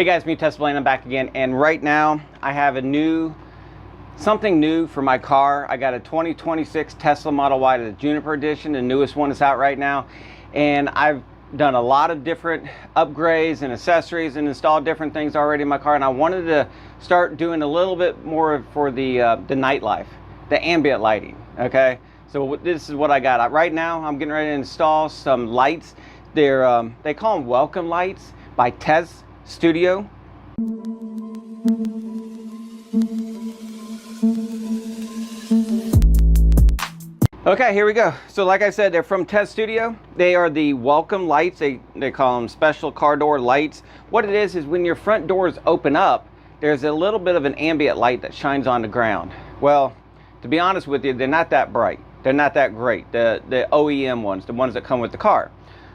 Hey guys, me Tesstudio, I'm back again, and right now I have something new for my car. I got a 2026 Tesla Model Y, the Juniper Edition, the newest one is out right now, and I've done a lot of different upgrades and accessories and installed different things already in my car, and I wanted to start doing a little bit more for the nightlife, the ambient lighting. Okay, so this is what I got. Right now I'm getting ready to install some lights. They call them welcome lights by Tesstudio. Okay, here we go. So like I said, they're from Tesstudio. They are the welcome lights. They call them special car door lights. What it is when your front doors open up, there's a little bit of an ambient light that shines on the ground. Well, to be honest with you, they're not that bright. They're not that great. The OEM ones, the ones that come with the car.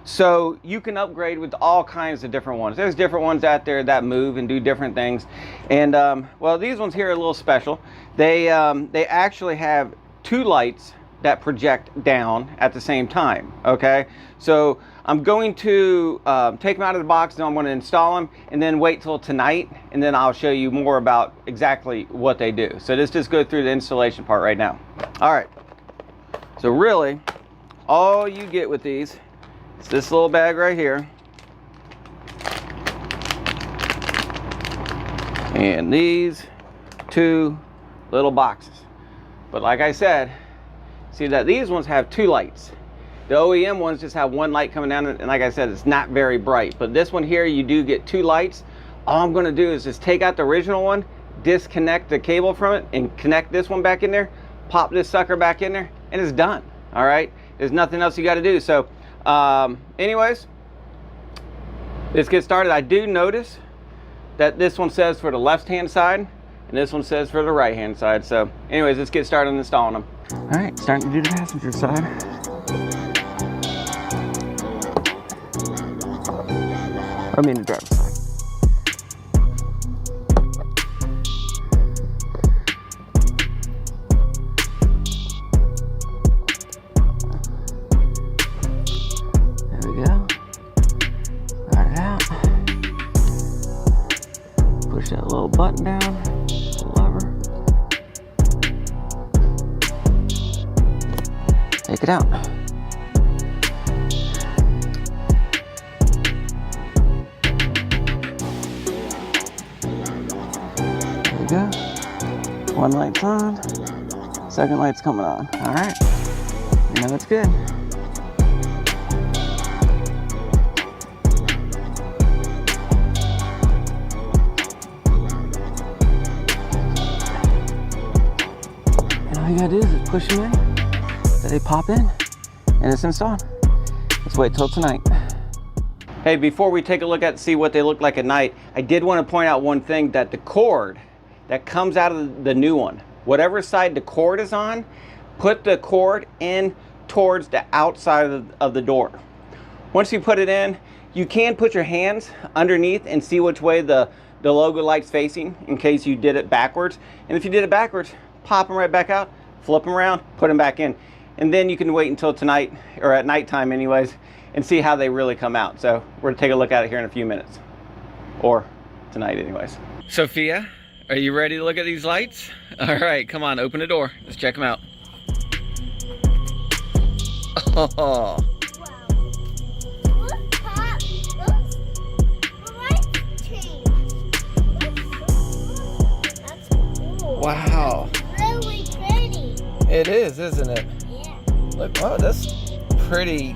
So you can upgrade with all kinds of different ones. There's different ones out there that move and do different things. And well, these ones here are a little special. They actually have two lights that project down at the same time. Okay, so I'm going to take them out of the box, and I'm going to install them and then wait till tonight, and then I'll show you more about exactly what they do. So let's just go through the installation part right now. All right, so really all you get with these is this little bag right here, and these two little boxes. But like I said, see that these ones have two lights. The OEM ones just have one light coming down, and like I said, it's not very bright. But this one here, you do get two lights. All I'm going to do is just take out the original one, disconnect the cable from it, and connect this one back in there, pop this sucker back in there, and it's done. All right, there's nothing else you got to do. So anyways, let's get started. I do notice that this one says for the left hand side and this one says for the right hand side. So anyways, let's get started installing them. All right, starting to do the passenger side. I mean the driver's side. There we go. Got it out. Push that little button down, the lever. Take it out. There we go. One light's on, second light's coming on. All right, now that's good. And all you gotta do is push them in. They pop in and it's installed. Let's wait till tonight. Hey, before we take a look at see what they look like at night, I did want to point out one thing, that the cord that comes out of the new one, whatever side the cord is on, put the cord in towards the outside of the door. Once you put it in, you can put your hands underneath and see which way the logo light's facing in case you did it backwards. And if you did it backwards, pop them right back out, flip them around, put them back in. And then you can wait until tonight, or at nighttime anyways, and see how they really come out. So we're gonna take a look at it here in a few minutes. Or tonight anyways. Sophia, are you ready to look at these lights? All right, come on, open the door. Let's check them out. Oh. Wow. Look, Pop. The lights changed. That's cool. Wow. Really pretty. It is, isn't it? Look, wow, that's pretty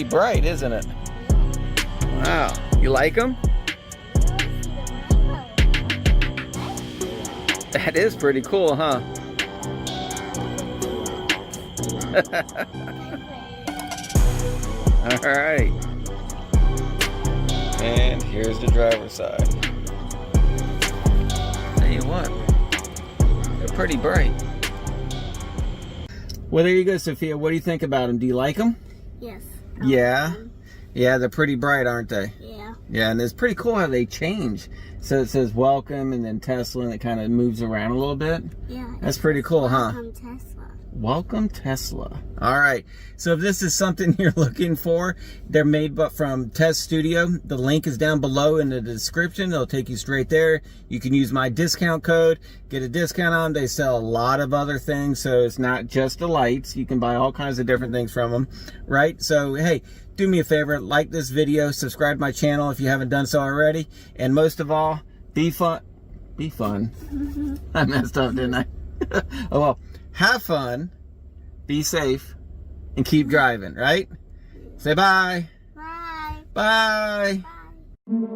bright, isn't it? Wow, you like them? That is pretty cool, huh? All right. And here's the driver's side. Tell you what, they're pretty bright. Well, there you go, Sophia. What do you think about them? Do you like them? Yes. Yeah? Yeah, they're pretty bright, aren't they? Yeah. Yeah, and it's pretty cool how they change. So it says welcome and then Tesla, and it kind of moves around a little bit. Yeah. That's pretty cool, huh? Welcome Tesla. Welcome Tesla. All right, so if this is something you're looking for, they're made from Tesstudio. The link is down below in the description. It'll take you straight there. You can use my discount code, get a discount on them. They sell a lot of other things, so it's not just the lights. You can buy all kinds of different things from them, right? So, hey, do me a favor, like this video, subscribe to my channel if you haven't done so already, and most of all, be fun. Be fun. I messed up, didn't I? Oh, well, have fun, be safe, and keep driving, right? Say bye. Bye. Bye. Bye.